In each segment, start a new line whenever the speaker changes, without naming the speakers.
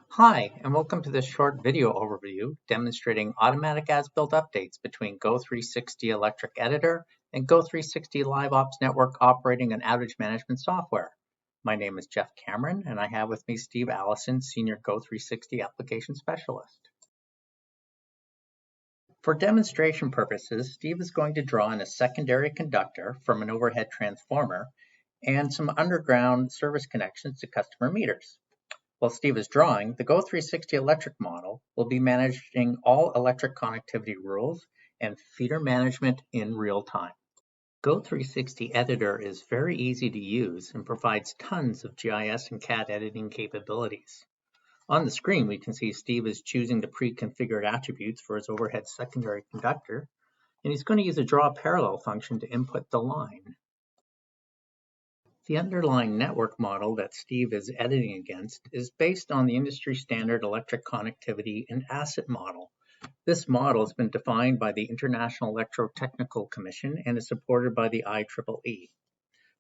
Hi, and welcome to this short video overview demonstrating automatic as-built updates between Go360 Electric Editor and Go360 LiveOps network operating and outage management software. My name is Jeff Cameron, and I have with me Steve Allison, Senior Go360 Application Specialist. For demonstration purposes, Steve is going to draw in a secondary conductor from an overhead transformer and some underground service connections to customer meters. While Steve is drawing, the Go360 electric model will be managing all electric connectivity rules and feeder management in real time. Go360 Editor is very easy to use and provides tons of GIS and CAD editing capabilities. On the screen, we can see Steve is choosing the pre-configured attributes for his overhead secondary conductor, and he's going to use a draw parallel function to input the line. The underlying network model that Steve is editing against is based on the industry standard electric connectivity and asset model. This model has been defined by the International Electrotechnical Commission and is supported by the IEEE.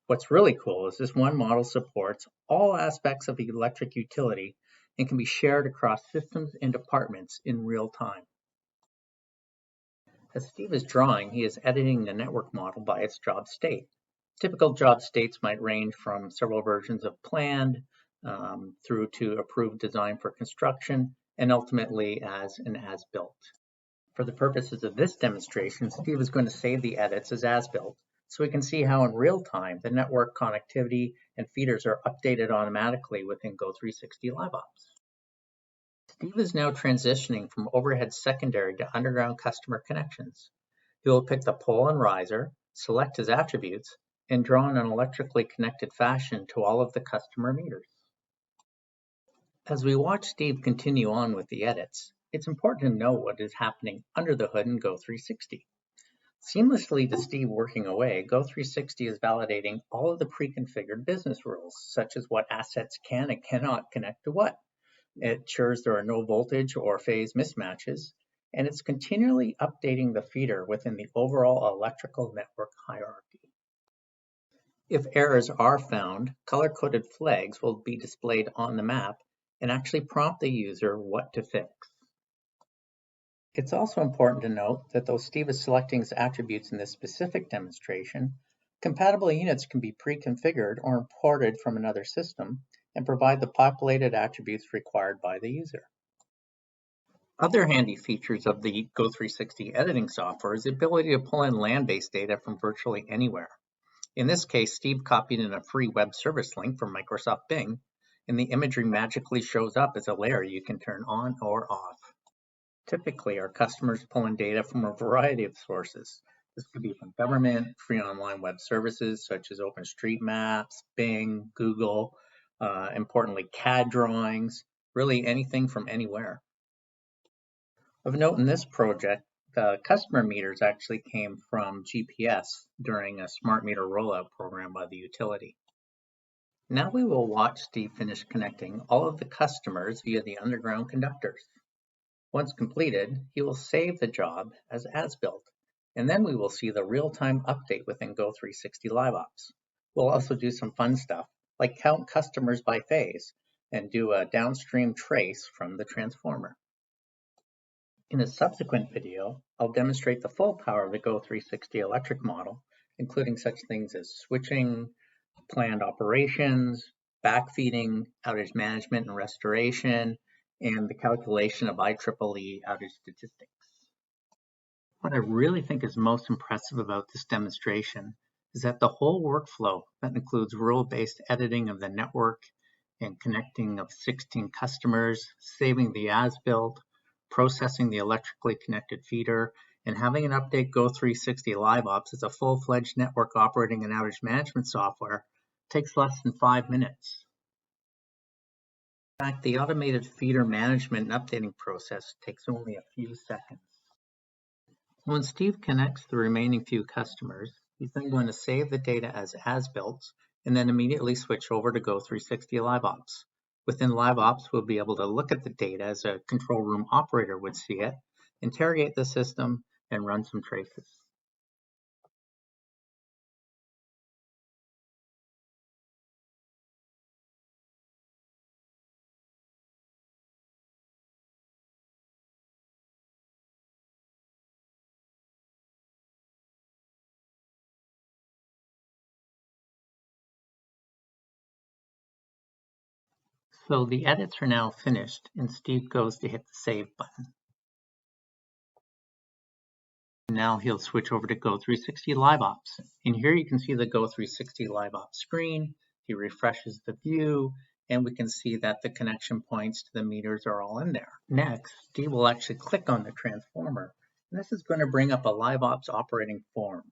What's really cool is this one model supports all aspects of the electric utility and can be shared across systems and departments in real time. As Steve is drawing, he is editing the network model by its job state. Typical job states might range from several versions of planned through to approved design for construction and ultimately as an as-built. For the purposes of this demonstration, Steve is going to save the edits as as-built so we can see how in real time the network connectivity and feeders are updated automatically within Go360 LiveOps. Steve is now transitioning from overhead secondary to underground customer connections. He will pick the pole and riser, select his attributes, and draw in an electrically connected fashion to all of the customer meters. As we watch Steve continue on with the edits, it's important to know what is happening under the hood in Go360. Seamlessly to Steve working away, Go360 is validating all of the pre-configured business rules, such as what assets can and cannot connect to what. It ensures there are no voltage or phase mismatches, and it's continually updating the feeder within the overall electrical network hierarchy. If errors are found, color-coded flags will be displayed on the map and actually prompt the user what to fix. It's also important to note that though Steve is selecting his attributes in this specific demonstration, compatible units can be pre-configured or imported from another system and provide the populated attributes required by the user. Other handy features of the Go360 editing software is the ability to pull in land-based data from virtually anywhere. In this case, Steve copied in a free web service link from Microsoft Bing, and the imagery magically shows up as a layer you can turn on or off. Typically, our customers pull in data from a variety of sources. This could be from government, free online web services such as OpenStreetMaps, Bing, Google, importantly CAD drawings, really anything from anywhere. Of note in this project, the customer meters actually came from GPS during a smart meter rollout program by the utility. Now we will watch Steve finish connecting all of the customers via the underground conductors. Once completed, he will save the job as built, and then we will see the real-time update within Go360 LiveOps. We'll also do some fun stuff, like count customers by phase and do a downstream trace from the transformer. In a subsequent video, I'll demonstrate the full power of the Go360 electric model, including such things as switching, planned operations, backfeeding, outage management and restoration, and the calculation of IEEE outage statistics. What I really think is most impressive about this demonstration is that the whole workflow that includes rule-based editing of the network and connecting of 16 customers, saving the as-built, processing the electrically connected feeder, and having an update Go360 LiveOps as a full-fledged network operating and outage management software takes less than 5 minutes. In fact, the automated feeder management and updating process takes only a few seconds. When Steve connects the remaining few customers, he's then going to save the data as built and then immediately switch over to Go360 LiveOps. Within LiveOps, we'll be able to look at the data as a control room operator would see it, interrogate the system, and run some traces. So the edits are now finished, and Steve goes to hit the Save button. Now he'll switch over to Go360 LiveOps. And here you can see the Go360 LiveOps screen. He refreshes the view, and we can see that the connection points to the meters are all in there. Next, Steve will actually click on the transformer. And this is going to bring up a LiveOps operating form.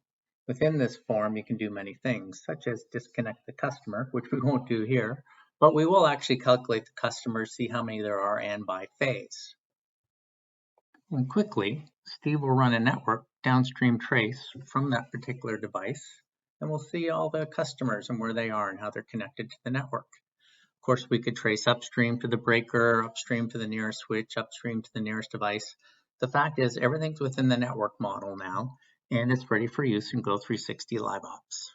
Within this form, you can do many things, such as disconnect the customer, which we won't do here, but we will actually calculate the customers, see how many there are, and by phase. And quickly, Steve will run a network downstream trace from that particular device, and we'll see all the customers and where they are and how they're connected to the network. Of course, we could trace upstream to the breaker, upstream to the nearest switch, upstream to the nearest device. The fact is, everything's within the network model now, and it's ready for use in Go360 LiveOps.